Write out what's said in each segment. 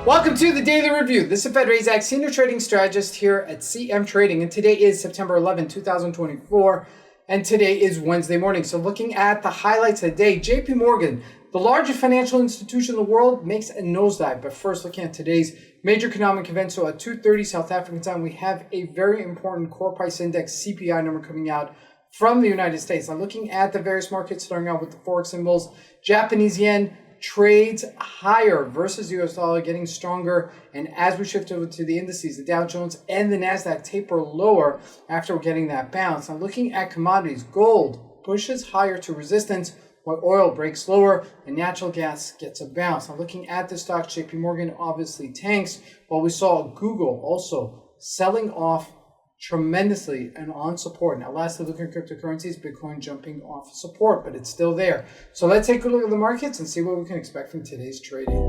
Welcome to the Daily Review. This is Fed Razak, Senior Trading Strategist here at CMTrading, and today is September 11, 2024, and today is Wednesday morning. So looking at the highlights of the day, JP Morgan, the largest financial institution in the world, makes a nosedive. But first, looking at today's major economic events. So at 2:30 South African time, we have a very important core price index CPI number coming out from the United States. Now looking at the various markets, starting out with the Forex symbols, Japanese yen trades higher versus the US dollar, getting stronger. And as we shift over to the indices, the Dow Jones and the NASDAQ taper lower after getting that bounce. Now looking at commodities, gold pushes higher to resistance while oil breaks lower and natural gas gets a bounce. Now looking at the stocks, JP Morgan obviously tanks, while we saw Google also selling off tremendously and on support. Now lastly, looking at cryptocurrencies, Bitcoin jumping off support, but it's still there. So let's take a look at the markets and see what we can expect from today's trading.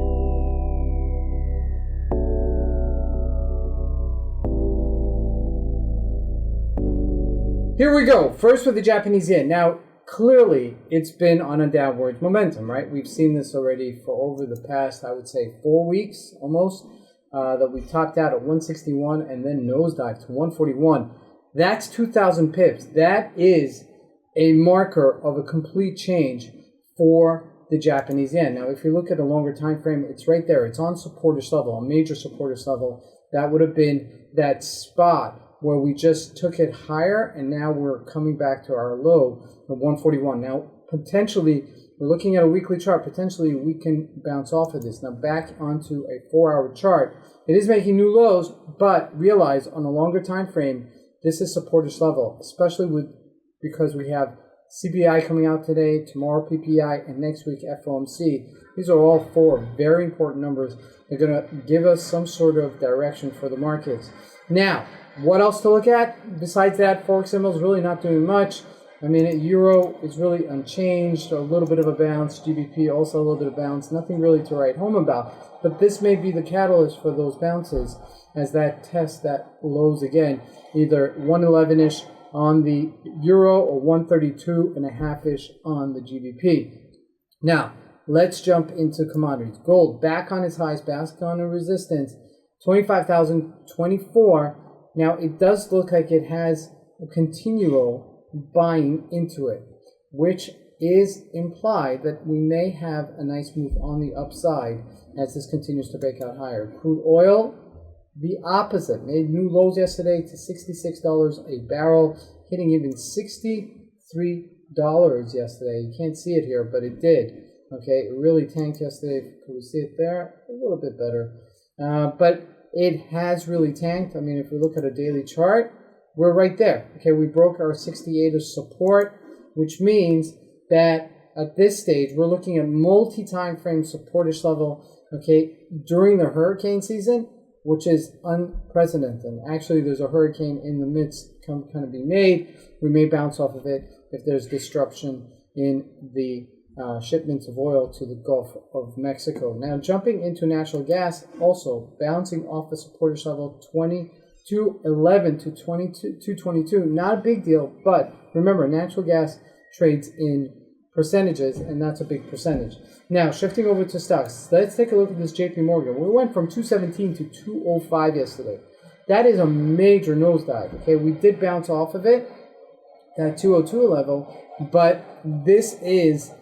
Here we go. First with the Japanese yen. Now clearly it's been on a downward momentum, right? We've seen this already for over the past, I would say, 4 weeks almost. That we topped out at 161 and then nosedived to 141. That's 2,000 pips. That is a marker of a complete change for the Japanese yen. Now, if you look at a longer time frame, it's right there. It's on supporters level, a major supporters level. That would have been that spot where we just took it higher, and now we're coming back to our low of 141. Now, potentially, we're looking at a weekly chart. Potentially, we can bounce off of this. Now, back onto a 4-hour chart. It is making new lows, but realize on a longer time frame, this is supporters level, especially because we have CPI coming out today, tomorrow PPI, and next week FOMC. These are all four very important numbers. They're going to give us some sort of direction for the markets. Now, what else to look at? Besides that, Forex symbols really not doing much. I mean, euro is really unchanged, a little bit of a bounce. GBP also a little bit of bounce. Nothing really to write home about. But this may be the catalyst for those bounces as that test that lows again, either 111-ish on the euro or 132.5-ish on the GBP. Now, let's jump into commodities. Gold back on its highs, back on a resistance, 25,024. Now, it does look like it has a continual buying into it, which is implied that we may have a nice move on the upside as this continues to break out higher. Crude oil, the opposite, made new lows yesterday to $66 a barrel, hitting even $63 yesterday. You can't see it here, but it did. Okay, it really tanked yesterday. Can we see it there? A little bit better. But it has really tanked. I mean, if we look at a daily chart, we're right there. Okay, we broke our 68 of support, which means that at this stage, we're looking at multi-time frame supportish level, okay, during the hurricane season, which is unprecedented. Actually, there's a hurricane in the midst kind of be made. We may bounce off of it if there's disruption in the shipments of oil to the Gulf of Mexico. Now, jumping into natural gas, also bouncing off the supportish level, 211 to 222. Not a big deal, but remember, natural gas trades in percentages, and that's a big percentage. Now, shifting over to stocks, let's take a look at this JP Morgan. We went from 217 to 205 yesterday. That is a major nosedive. Okay, we did bounce off of it, that 202 level, but this is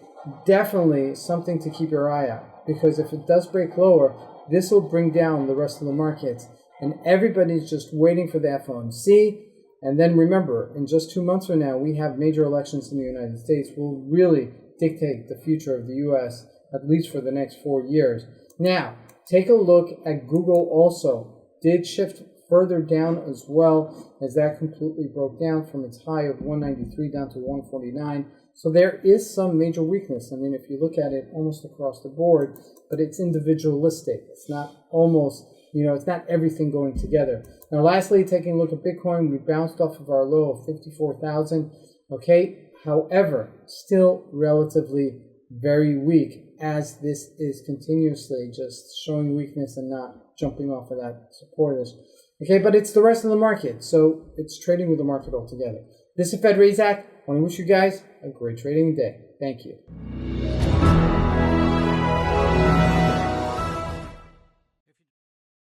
definitely something to keep your eye out, because if it does break lower, this will bring down the rest of the markets. And everybody's just waiting for the FOMC. And then remember, in just 2 months from now, we have major elections in the United States. Will really dictate the future of the U.S., at least for the next 4 years. Now, take a look at Google also. Did shift further down as well, as that completely broke down from its high of 193 down to 149. So there is some major weakness. I mean, if you look at it almost across the board, but it's individualistic. It's not almost, it's not everything going together. Now, lastly, taking a look at Bitcoin, we bounced off of our low of 54,000. Okay, however, still relatively very weak, as this is continuously just showing weakness and not jumping off of that supporters. Okay, but it's the rest of the market, so it's trading with the market altogether. This is Fed Razak. I want to wish you guys a great trading day. Thank you.